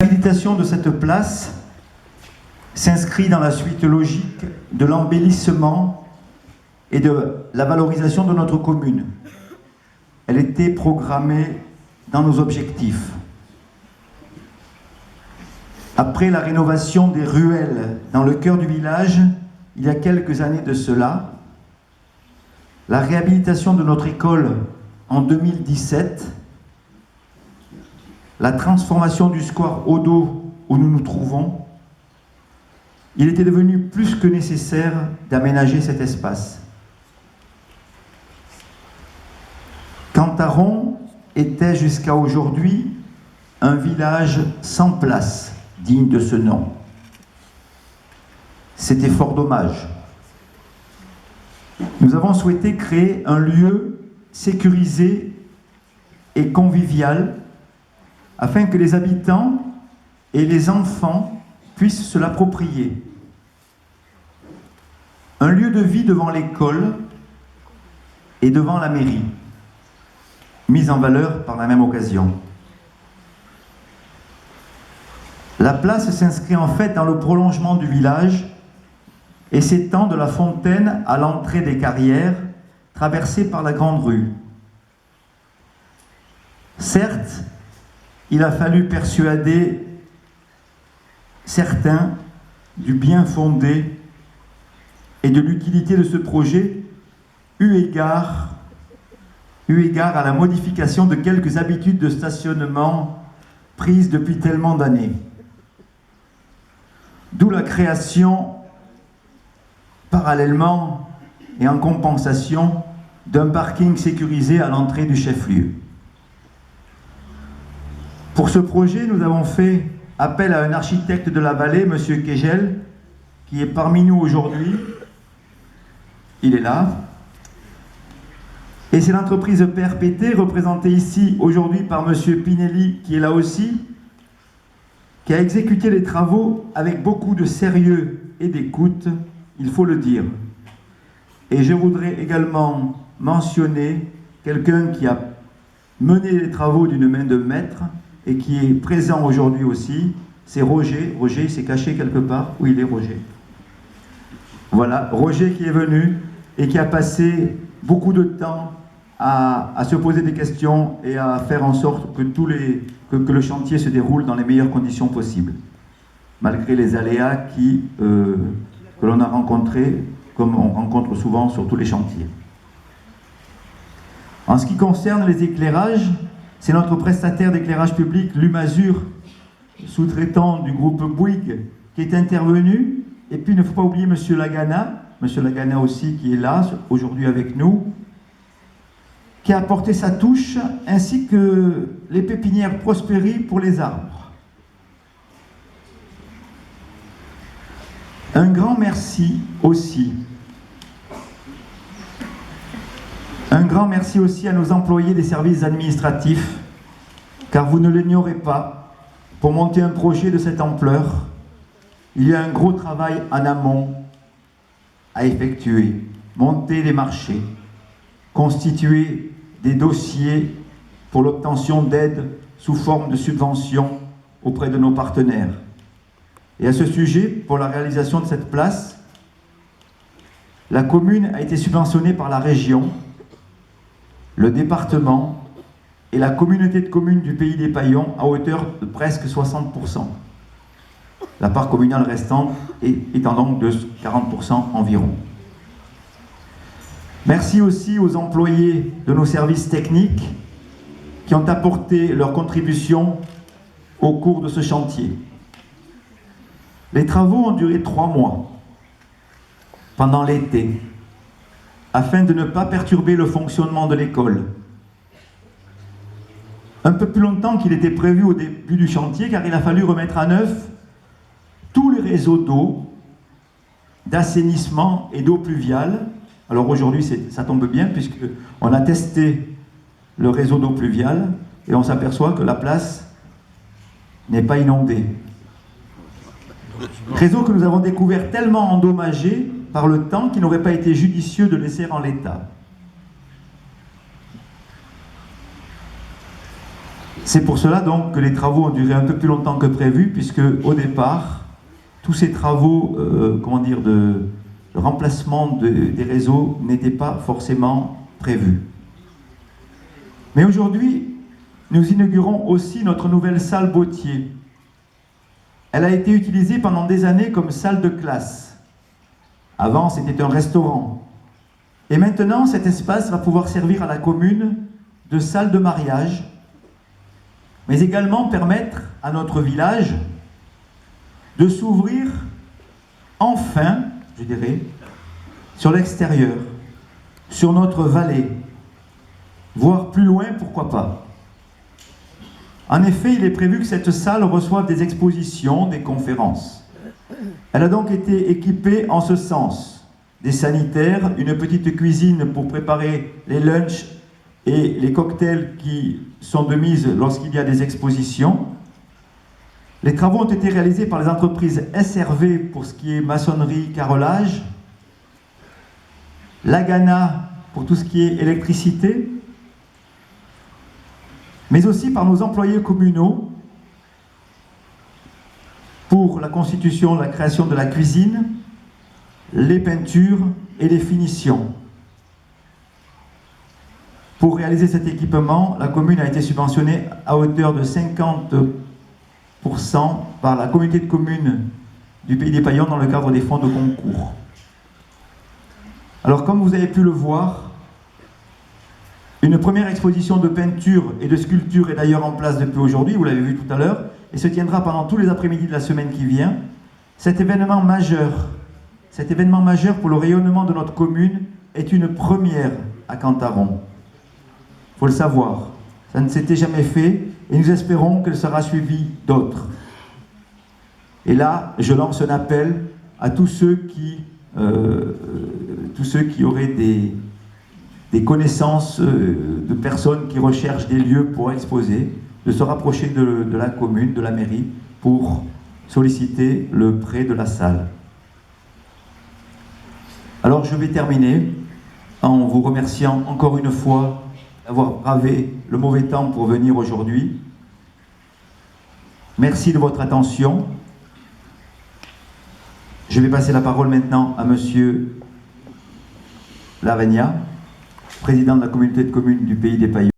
La réhabilitation de cette place s'inscrit dans la suite logique de l'embellissement et de la valorisation de notre commune. Elle était programmée dans nos objectifs. Après la rénovation des ruelles dans le cœur du village, il y a quelques années de cela, la réhabilitation de notre école en 2017, la transformation du square Odo où nous nous trouvons, il était devenu plus que nécessaire d'aménager cet espace. Cantaron était jusqu'à aujourd'hui un village sans place digne de ce nom. C'était fort dommage. Nous avons souhaité créer un lieu sécurisé et convivial afin que les habitants et les enfants puissent se l'approprier. Un lieu de vie devant l'école et devant la mairie, mis en valeur par la même occasion. La place s'inscrit en fait dans le prolongement du village et s'étend de la fontaine à l'entrée des carrières, traversée par la grande rue. Certes, il a fallu persuader certains du bien fondé et de l'utilité de ce projet, eu égard à la modification de quelques habitudes de stationnement prises depuis tellement d'années. D'où la création, parallèlement et en compensation, d'un parking sécurisé à l'entrée du chef-lieu. Pour ce projet, nous avons fait appel à un architecte de la vallée, M. Kegel, qui est parmi nous aujourd'hui. Il est là. Et c'est l'entreprise PRPT, représentée ici aujourd'hui par M. Pinelli, qui est là aussi, qui a exécuté les travaux avec beaucoup de sérieux et d'écoute, il faut le dire. Et je voudrais également mentionner quelqu'un qui a mené les travaux d'une main de maître et qui est présent aujourd'hui aussi, c'est Roger. Roger, il s'est caché quelque part. Où il est, Roger? Voilà, Roger qui est venu et qui a passé beaucoup de temps à se poser des questions et à faire en sorte que, que le chantier se déroule dans les meilleures conditions possibles, malgré les aléas que l'on a rencontrés, comme on rencontre souvent sur tous les chantiers. En ce qui concerne les éclairages, c'est notre prestataire d'éclairage public, Lumazur, sous-traitant du groupe Bouygues, qui est intervenu. Et puis il ne faut pas oublier M. Lagana aussi, qui est là aujourd'hui avec nous, qui a apporté sa touche, ainsi que les pépinières Prosperi pour les arbres. Un grand merci aussi. Un grand merci aussi à nos employés des services administratifs, car vous ne l'ignorez pas, pour monter un projet de cette ampleur, il y a un gros travail en amont à effectuer. Monter les marchés, constituer des dossiers pour l'obtention d'aides sous forme de subventions auprès de nos partenaires. Et à ce sujet, pour la réalisation de cette place, la commune a été subventionnée par la région, le département et la communauté de communes du Pays des Paillons à hauteur de presque 60%. La part communale restante étant donc de 40% environ. Merci aussi aux employés de nos services techniques qui ont apporté leur contribution au cours de ce chantier. Les travaux ont duré 3 mois, pendant l'été, afin de ne pas perturber le fonctionnement de l'école. Un peu plus longtemps qu'il était prévu au début du chantier, car il a fallu remettre à neuf tous les réseaux d'eau, d'assainissement et d'eau pluviale. Alors aujourd'hui, ça tombe bien, puisqu'on a testé le réseau d'eau pluviale et on s'aperçoit que la place n'est pas inondée. Réseau que nous avons découvert tellement endommagé par le temps qu'il n'aurait pas été judicieux de laisser en l'état. C'est pour cela donc que les travaux ont duré un peu plus longtemps que prévu, puisque au départ, tous ces travaux de remplacement des réseaux n'étaient pas forcément prévus. Mais aujourd'hui, nous inaugurons aussi notre nouvelle salle Bautier. Elle a été utilisée pendant des années comme salle de classe. Avant, c'était un restaurant. Et maintenant, cet espace va pouvoir servir à la commune de salle de mariage, mais également permettre à notre village de s'ouvrir enfin, je dirais, sur l'extérieur, sur notre vallée, voire plus loin, pourquoi pas. En effet, il est prévu que cette salle reçoive des expositions, des conférences. Elle a donc été équipée en ce sens. Des sanitaires, une petite cuisine pour préparer les lunchs et les cocktails qui sont de mise lorsqu'il y a des expositions. Les travaux ont été réalisés par les entreprises SRV pour ce qui est maçonnerie, carrelage, Lagana pour tout ce qui est électricité, mais aussi par nos employés communaux pour la constitution, la création de la cuisine, les peintures et les finitions. Pour réaliser cet équipement, la commune a été subventionnée à hauteur de 50% par la communauté de communes du Pays des Paillons dans le cadre des fonds de concours. Alors, comme vous avez pu le voir, une première exposition de peinture et de sculpture est d'ailleurs en place depuis aujourd'hui, vous l'avez vu tout à l'heure, et se tiendra pendant tous les après-midi de la semaine qui vient. Cet événement majeur pour le rayonnement de notre commune est une première à Cantaron. Il faut le savoir, ça ne s'était jamais fait et nous espérons qu'elle sera suivie d'autres. Et là, je lance un appel à tous ceux qui auraient des connaissances de personnes qui recherchent des lieux pour exposer, de se rapprocher de la commune, de la mairie, pour solliciter le prêt de la salle. Alors je vais terminer en vous remerciant encore une fois d'avoir bravé le mauvais temps pour venir aujourd'hui. Merci de votre attention. Je vais passer la parole maintenant à Monsieur Lavagna, président de la communauté de communes du Pays des Paillons.